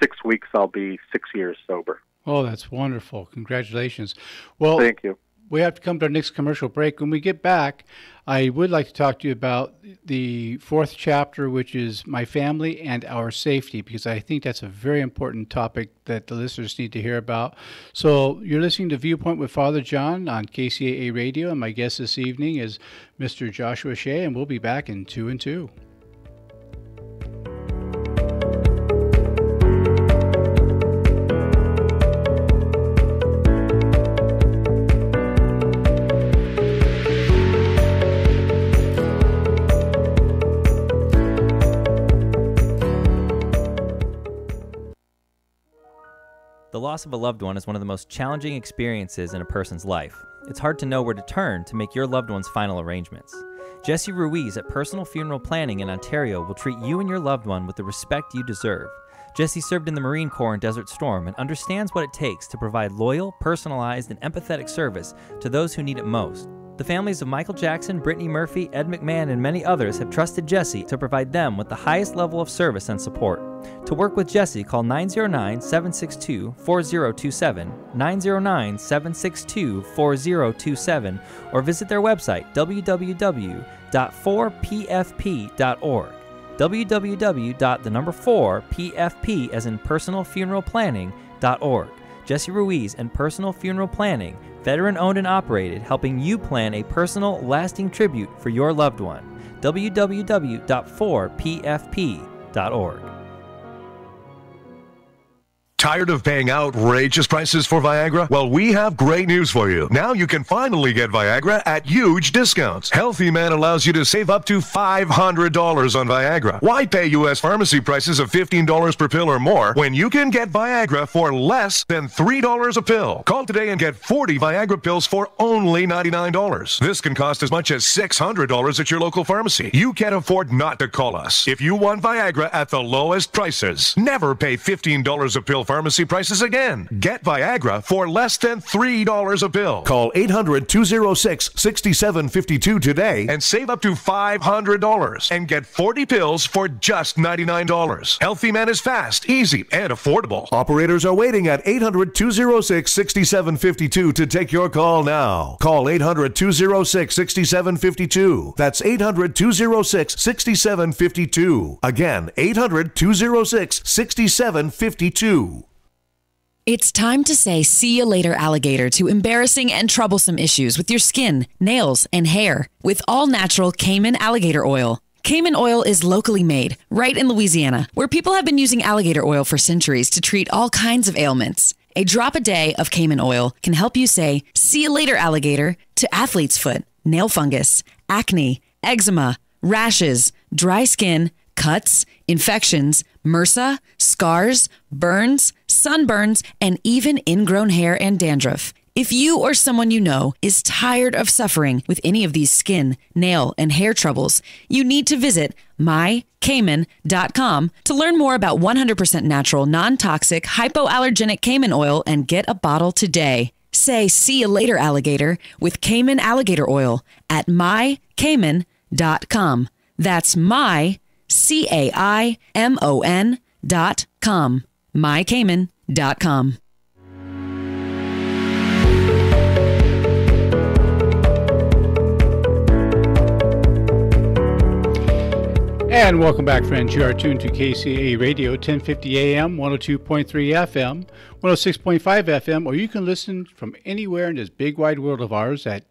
6 weeks, I'll be 6 years sober.
Oh, that's wonderful. Congratulations. Well,
thank you.
We have to come to our next commercial break. When we get back, I would like to talk to you about the fourth chapter, which is My Family and Our Safety, because I think that's a very important topic that the listeners need to hear about. So you're listening to Viewpoint with Father John on KCAA Radio, and my guest this evening is Mr. Joshua Shea, and we'll be back in 2 and 2.
The loss of a loved one is one of the most challenging experiences in a person's life. It's hard to know where to turn to make your loved one's final arrangements. Jesse Ruiz at Personal Funeral Planning in Ontario will treat you and your loved one with the respect you deserve. Jesse served in the Marine Corps in Desert Storm and understands what it takes to provide loyal, personalized, and empathetic service to those who need it most. The families of Michael Jackson, Brittany Murphy, Ed McMahon, and many others have trusted Jesse to provide them with the highest level of service and support. To work with Jesse, call 909-762-4027, 909-762-4027, or visit their website, www.4pfp.org. www.4pfp as in personalfuneralplanning.org. Jesse Ruiz and Personal Funeral Planning, veteran-owned and operated, helping you plan a personal, lasting tribute for your loved one. www.4pfp.org.
Tired of paying outrageous prices for Viagra? Well, we have great news for you. Now you can finally get Viagra at huge discounts. Healthy Man allows you to save up to $500 on Viagra. Why pay U.S. pharmacy prices of $15 per pill or more when you can get Viagra for less than $3 a pill? Call today and get 40 Viagra pills for only $99. This can cost as much as $600 at your local pharmacy. You can't afford not to call us. If you want Viagra at the lowest prices, never pay $15 a pill pharmacy prices again. Get Viagra for less than $3 a pill. Call 800-206-6752 today and save up to $500 and get 40 pills for just $99. Healthy Man is fast, easy, and affordable. Operators are waiting at 800-206-6752 to take your call now. Call 800-206-6752. That's 800-206-6752. Again, 800-206-6752.
It's time to say see you later, alligator, to embarrassing and troublesome issues with your skin, nails, and hair with all-natural Cayman alligator oil. Cayman oil is locally made, right in Louisiana, where people have been using alligator oil for centuries to treat all kinds of ailments. A drop a day of Cayman oil can help you say, "See you later, alligator," to athlete's foot, nail fungus, acne, eczema, rashes, dry skin, cuts, infections, MRSA, scars, burns, sunburns, and even ingrown hair and dandruff. If you or someone you know is tired of suffering with any of these skin, nail, and hair troubles, you need to visit mycayman.com to learn more about 100% natural, non-toxic, hypoallergenic Cayman oil and get a bottle today. Say, "See you later, alligator," with Cayman alligator oil at mycayman.com. That's mycayman.com. mycayman.com.
And welcome back, friends. You are tuned to KCAA Radio, 1050 AM, 102.3 FM, 106.5 FM, or you can listen from anywhere in this big wide world of ours at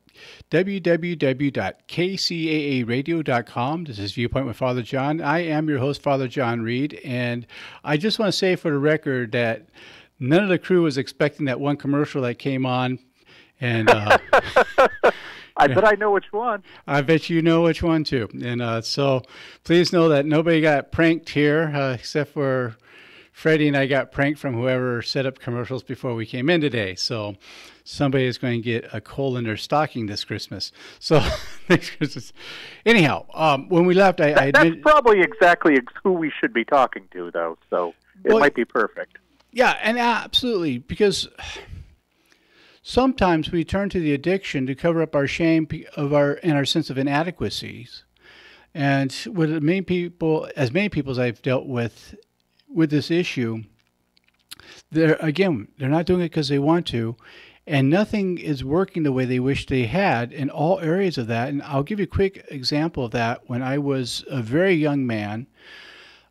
www.kcaaradio.com. This is Viewpoint with Father John. I am your host, Father John Reed, and I just want to say for the record that none of the crew was expecting that one commercial that came on, and
I bet I know which one.
I bet you know which one, too. And so please know that nobody got pranked here, except for Freddie and I got pranked from whoever set up commercials before we came in today. So somebody is going to get a coal in their stocking this Christmas. So next Christmas. Anyhow, when we left,
that's probably exactly who we should be talking to, though. So it might be perfect.
Yeah, and absolutely, because sometimes we turn to the addiction to cover up our shame and our sense of inadequacies. And with many people as I've dealt with this issue, they're not doing it because they want to, and nothing is working the way they wish they had in all areas of that. And I'll give you a quick example of that. When I was a very young man,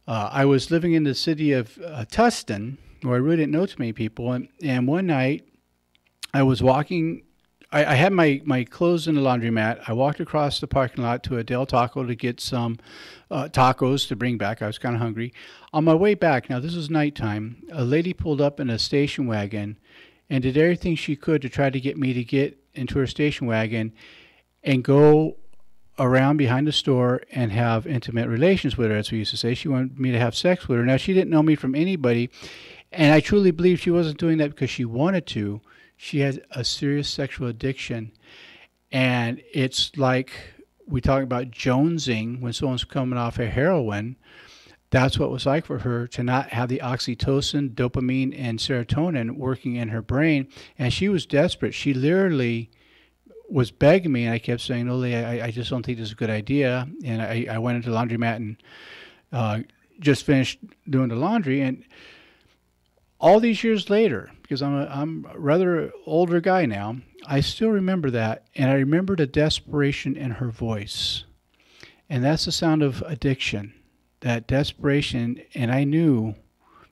I was living in the city of Tustin, where I really didn't know too many people, and one night I was walking. I had my clothes in the laundromat. I walked across the parking lot to a Del Taco to get some tacos to bring back. I was kind of hungry. On my way back, now this was nighttime, a lady pulled up in a station wagon and did everything she could to try to get me to get into her station wagon and go around behind the store and have intimate relations with her, as we used to say. She wanted me to have sex with her. Now, she didn't know me from anybody, and I truly believe she wasn't doing that because she wanted to. She had a serious sexual addiction, and it's like we talk about jonesing when someone's coming off of heroin. That's what it was like for her to not have the oxytocin, dopamine, and serotonin working in her brain, and she was desperate. She literally was begging me, and I kept saying, "Ole, I just don't think this is a good idea." And I went into the laundromat and just finished doing the laundry, and all these years later, because I'm a rather older guy now, I still remember that, and I remember the desperation in her voice. And that's the sound of addiction, that desperation. And I knew,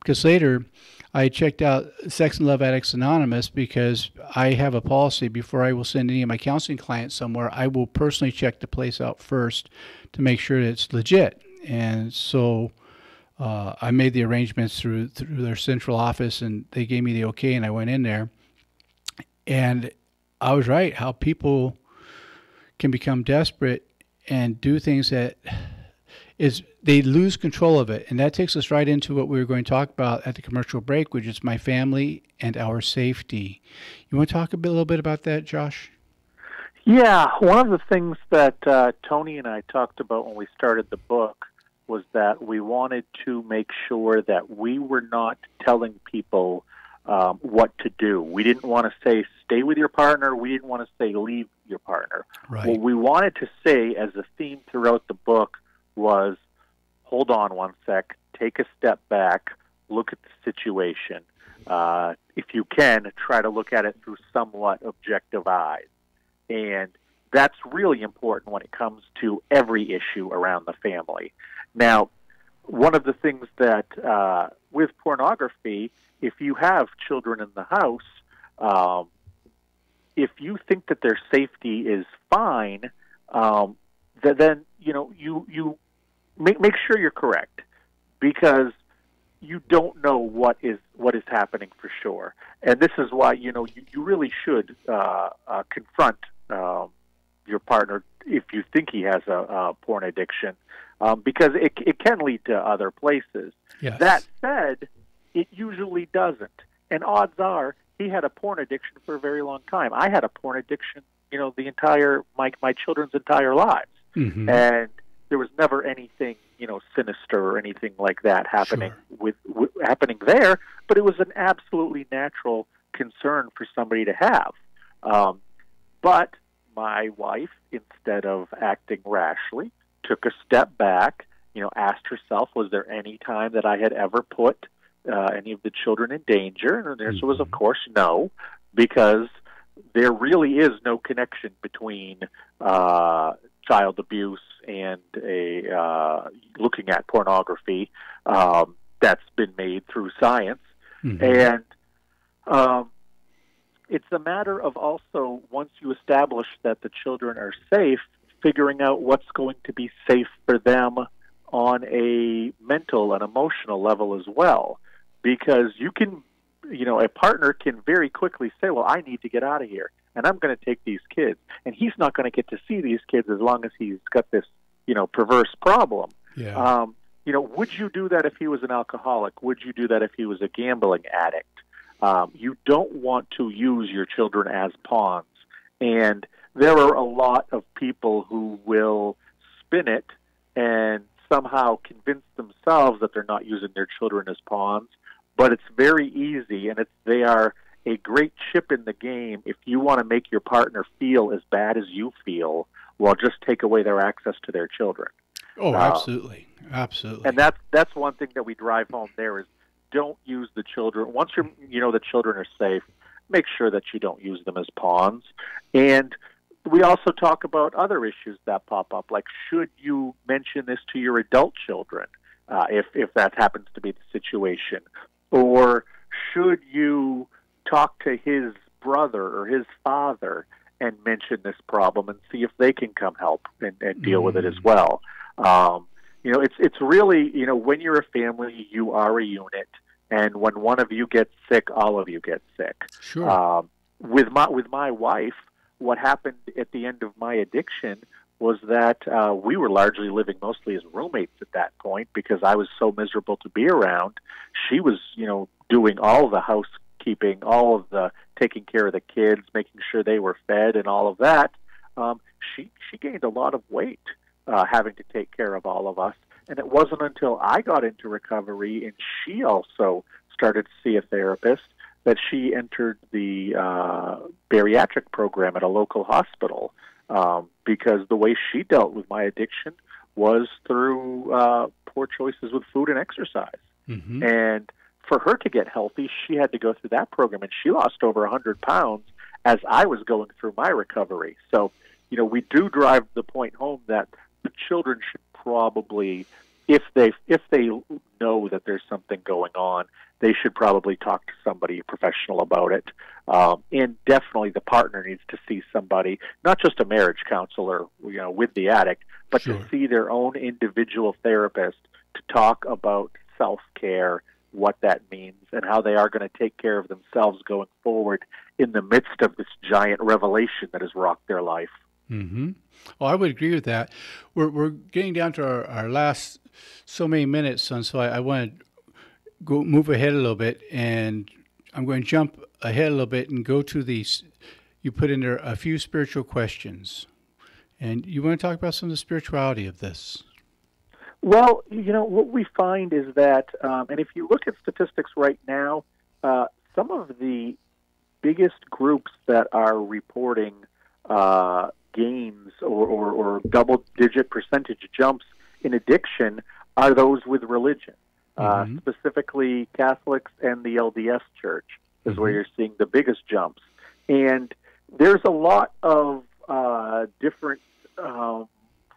because later I checked out Sex and Love Addicts Anonymous, because I have a policy before I will send any of my counseling clients somewhere, I will personally check the place out first to make sure that it's legit. And so I made the arrangements through their central office, and they gave me the okay, and I went in there. And I was right, how people can become desperate and do things that they lose control of it. And that takes us right into what we were going to talk about at the commercial break, which is my family and our safety. You want to talk a little bit about that, Josh?
Yeah, one of the things that Tony and I talked about when we started the book was that we wanted to make sure that we were not telling people what to do. We didn't want to say, stay with your partner. We didn't want to say, leave your partner.
Right.
What we wanted to say as a theme throughout the book was, hold on one sec, take a step back, look at the situation. If you can, try to look at it through somewhat objective eyes. And that's really important when it comes to every issue around the family. Now, one of the things that with pornography, if you have children in the house, if you think that their safety is fine, then you make sure you're correct, because you don't know what is happening for sure. And this is why, you really should confront your partner if you think he has a porn addiction, because it can lead to other places.
Yes.
That said, it usually doesn't. And odds are he had a porn addiction for a very long time. I had a porn addiction, my children's entire lives.
Mm-hmm.
And there was never anything, sinister or anything like that happening happening there, but it was an absolutely natural concern for somebody to have. But my wife, instead of acting rashly, took a step back, asked herself, was there any time that I had ever put any of the children in danger? And the answer was, of course, no, because there really is no connection between child abuse and looking at pornography that's been made through science.
Mm-hmm.
And it's a matter of also, once you establish that the children are safe, figuring out what's going to be safe for them on a mental and emotional level as well. Because you can, a partner can very quickly say, well, I need to get out of here, and I'm going to take these kids. And he's not going to get to see these kids as long as he's got this, perverse problem.
Yeah.
Would you do that if he was an alcoholic? Would you do that if he was a gambling addict? You don't want to use your children as pawns. And there are a lot of people who will spin it and somehow convince themselves that they're not using their children as pawns. But it's very easy, and they are a great chip in the game if you want to make your partner feel as bad as you feel, well, just take away their access to their children.
Oh, absolutely. Absolutely.
And that's one thing that we drive home there is don't use the children. Once the children are safe, make sure that you don't use them as pawns. And we also talk about other issues that pop up, like should you mention this to your adult children if that happens to be the situation? Or should you talk to his brother or his father and mention this problem and see if they can come help and deal with it as well? It's really, when you're a family, you are a unit. And when one of you gets sick, all of you get sick.
Sure.
With my wife, what happened at the end of my addiction was that we were largely living mostly as roommates at that point because I was so miserable to be around. She was, doing all the housekeeping, all of the taking care of the kids, making sure they were fed and all of that. She gained a lot of weight having to take care of all of us. And it wasn't until I got into recovery and she also started to see a therapist that she entered the bariatric program at a local hospital because the way she dealt with my addiction was through poor choices with food and exercise.
Mm-hmm.
And for her to get healthy, she had to go through that program, and she lost over 100 pounds as I was going through my recovery. So, we do drive the point home that the children should probably, if they know that there's something going on, they should probably talk to somebody professional about it. And definitely the partner needs to see somebody, not just a marriage counselor, with the addict, but
Sure.
to see their own individual therapist to talk about self-care, what that means, and how they are going to take care of themselves going forward in the midst of this giant revelation that has rocked their life.
Mm-hmm. Well, I would agree with that. We're getting down to our last so many minutes, son, so I want to move ahead a little bit, and I'm going to jump ahead a little bit and go to these. You put in there a few spiritual questions, and you want to talk about some of the spirituality of this.
Well, what we find is that, and if you look at statistics right now, some of the biggest groups that are reporting gains or double-digit percentage jumps in addiction are those with religion, specifically Catholics and the LDS Church is where you're seeing the biggest jumps. And there's a lot of different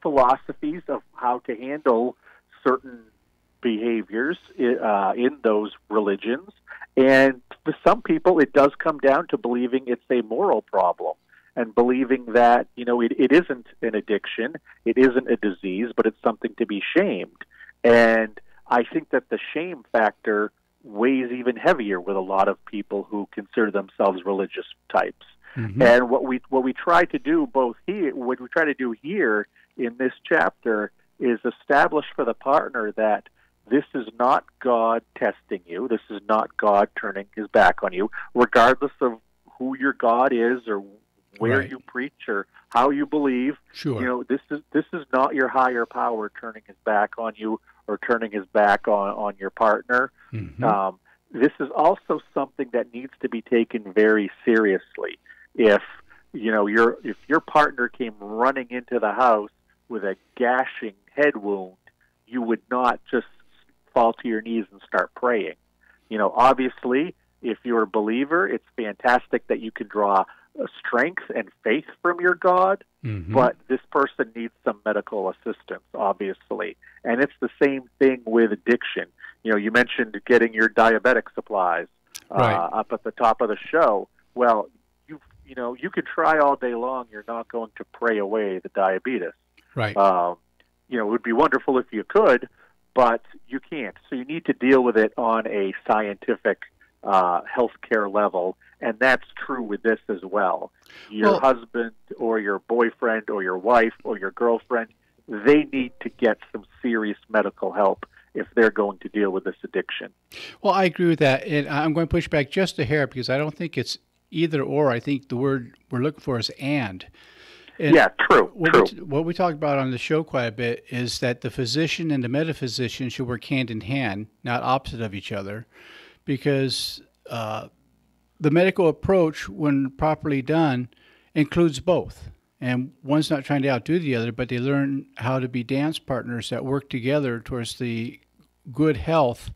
philosophies of how to handle certain behaviors in those religions. And for some people, it does come down to believing it's a moral problem. and believing that, it isn't an addiction, it isn't a disease, but it's something to be shamed. And I think that the shame factor weighs even heavier with a lot of people who consider themselves religious types. Mm-hmm. And what we try to do what we try to do here in this chapter is establish for the partner that this is not God testing you. This is not God turning his back on you, regardless of who your God is or where you preach or how you believe.
Sure.
This is not your higher power turning his back on you or turning his back on your partner. Mm-hmm. This is also something that needs to be taken very seriously. If your partner came running into the house with a gashing head wound, you would not just fall to your knees and start praying. Obviously, if you're a believer, it's fantastic that you can draw strength and faith from your God, mm-hmm. but this person needs some medical assistance, obviously. And it's the same thing with addiction. You mentioned getting your diabetic supplies up at the top of the show. Well, you could try all day long. You're not going to pray away the diabetes.
Right.
It would be wonderful if you could, but you can't. So you need to deal with it on a scientific healthcare level, and that's true with this as well. Your husband or your boyfriend or your wife or your girlfriend, they need to get some serious medical help if they're going to deal with this addiction.
Well, I agree with that, and I'm going to push back just a hair because I don't think it's either or. I think the word we're looking for is and. And
yeah, true.
What we talked about on the show quite a bit is that the physician and the metaphysician should work hand in hand, not opposite of each other, because the medical approach, when properly done, includes both. And one's not trying to outdo the other, but they learn how to be dance partners that work together towards the good health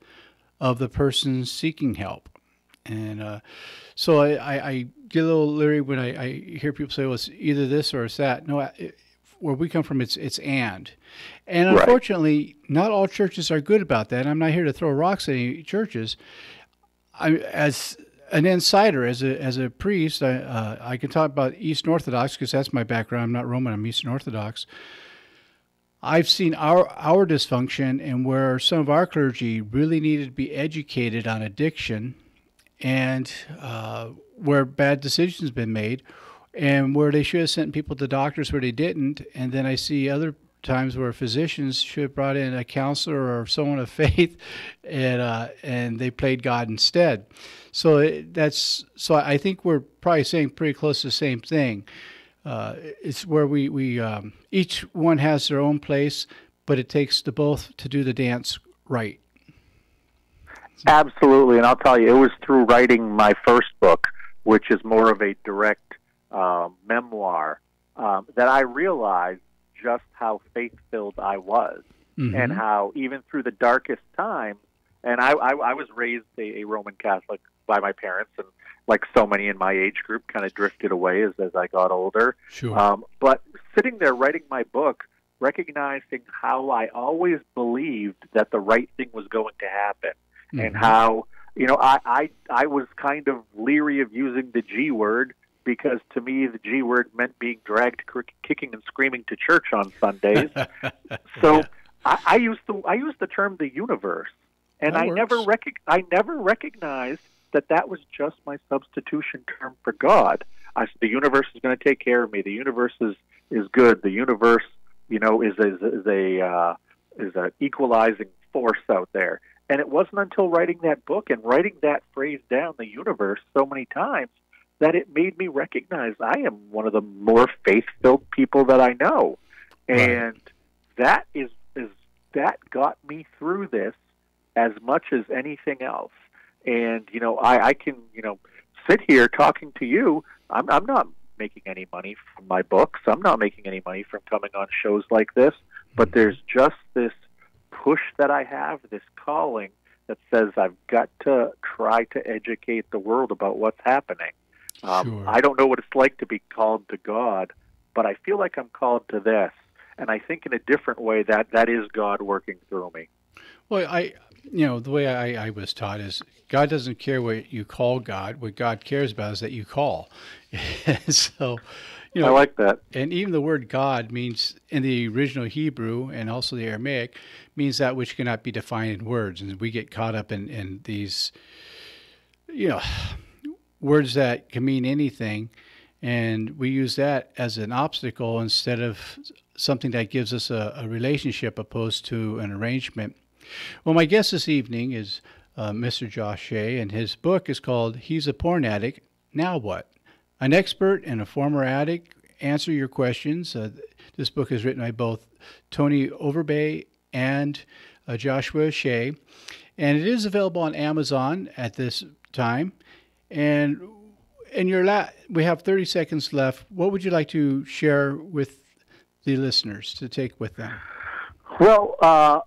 of the person seeking help. And so I get a little leery when I hear people say, well, it's either this or it's that. No, where we come from, it's and. And unfortunately, not all churches are good about that. I'm not here to throw rocks at any churches. As an insider, as a priest, I can talk about Eastern Orthodox because that's my background. I'm not Roman, I'm Eastern Orthodox. I've seen our dysfunction and where some of our clergy really needed to be educated on addiction and where bad decisions have been made and where they should have sent people to doctors where they didn't. And then I see other times where physicians should have brought in a counselor or someone of faith and they played God instead. So I think we're probably saying pretty close to the same thing. It's where we each one has their own place, but it takes the both to do the dance right.
Absolutely, and I'll tell you, it was through writing my first book, which is more of a direct memoir, that I realized just how faith-filled I was, mm-hmm. and how even through the darkest times, and I was raised a Roman Catholic by my parents, and like so many in my age group, kind of drifted away as I got older.
Sure.
But sitting there writing my book, recognizing how I always believed that the right thing was going to happen, mm-hmm. and how, I was kind of leery of using the G word, because to me the G word meant being dragged kicking and screaming to church on Sundays. So yeah. I used the term the universe, and I never recognized that was just my substitution term for God. I said the universe is going to take care of me. The universe is good. The universe, is a equalizing force out there. And it wasn't until writing that book and writing that phrase down, the universe, so many times, that it made me recognize I am one of the more faith-filled people that I know. And that got me through this as much as anything else. And, I can, sit here talking to you. I'm not making any money from my books. I'm not making any money from coming on shows like this. But there's just this push that I have, this calling that says I've got to try to educate the world about what's happening.
Sure.
I don't know what it's like to be called to God, but I feel like I'm called to this. And I think in a different way that is God working through me.
Well, the way I was taught is God doesn't care what you call God. What God cares about is that you call. So, I
like that.
And even the word God means, in the original Hebrew and also the Aramaic, means that which cannot be defined in words. And we get caught up in these, words that can mean anything. And we use that as an obstacle instead of something that gives us a relationship opposed to an arrangement. Well, my guest this evening is Mr. Josh Shea, and his book is called He's a Porn Addict, Now What? An expert and a former addict answer your questions. This book is written by both Tony Overbay and Joshua Shea, and it is available on Amazon at this time. And we have 30 seconds left. What would you like to share with the listeners to take with them?
Well,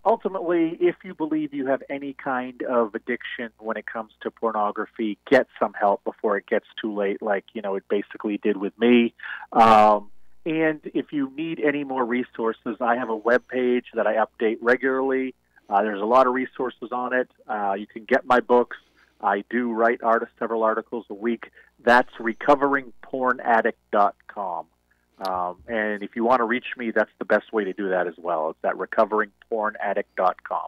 ultimately, if you believe you have any kind of addiction when it comes to pornography, get some help before it gets too late, like, it basically did with me. And if you need any more resources, I have a web page that I update regularly. There's a lot of resources on it. You can get my books. I do write several articles a week. That's recoveringpornaddict.com. And if you want to reach me, that's the best way to do that as well. It's at recoveringpornaddict.com.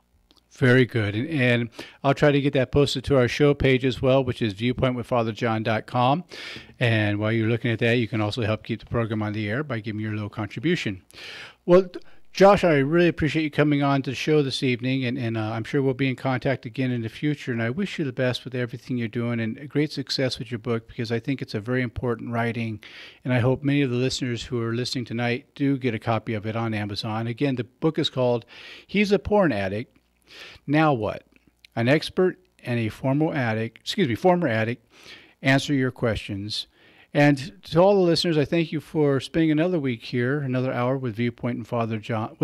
Very good. And I'll try to get that posted to our show page as well, which is viewpointwithfatherjohn.com. And while you're looking at that, you can also help keep the program on the air by giving your little contribution. Well, Josh, I really appreciate you coming on to the show this evening, and I'm sure we'll be in contact again in the future. And I wish you the best with everything you're doing and great success with your book, because I think it's a very important writing. And I hope many of the listeners who are listening tonight do get a copy of it on Amazon. Again, the book is called He's a Porn Addict, Now What? An expert and a former addict answer your questions. And to all the listeners, I thank you for spending another week here, another hour with Viewpoint and Father John.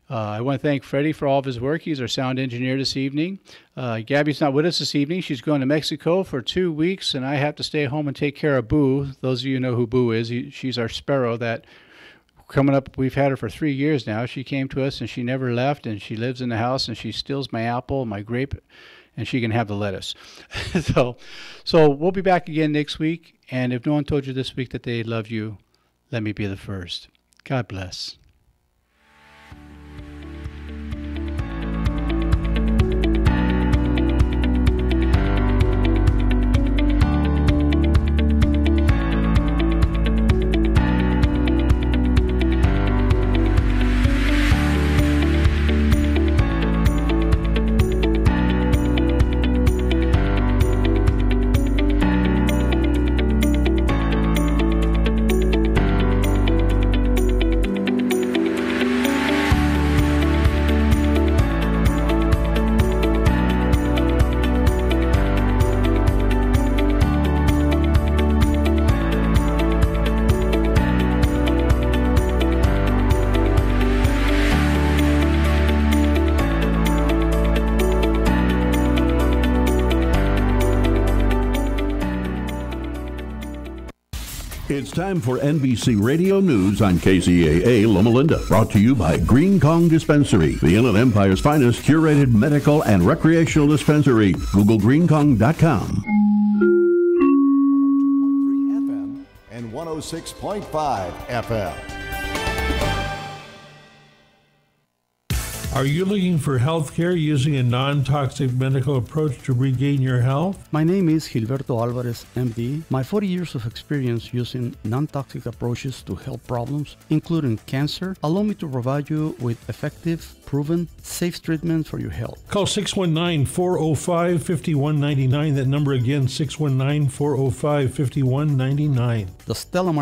I want to thank Freddie for all of his work. He's our sound engineer this evening. Gabby's not with us this evening. She's going to Mexico for 2 weeks, and I have to stay home and take care of Boo. Those of you know who Boo is. She's our sparrow that coming up. We've had her for 3 years now. She came to us, and she never left, and she lives in the house, and she steals my apple, my grape, and she can have the lettuce. So we'll be back again next week. And if no one told you this week that they love you, let me be the first. God bless.
It's time for NBC Radio News on KCAA Loma Linda. Brought to you by Green Kong Dispensary, the Inland Empire's finest curated medical and recreational dispensary. Google greenkong.com.
102.3 FM and 106.5 FM.
Are you looking for health care using a non-toxic medical approach to regain your health?
My name is Gilberto Alvarez, MD. My 40 years of experience using non-toxic approaches to health problems, including cancer, allow me to provide you with effective, proven, safe treatment for your health.
Call 619-405-5199. That number again, 619-405-5199.
The Stellamar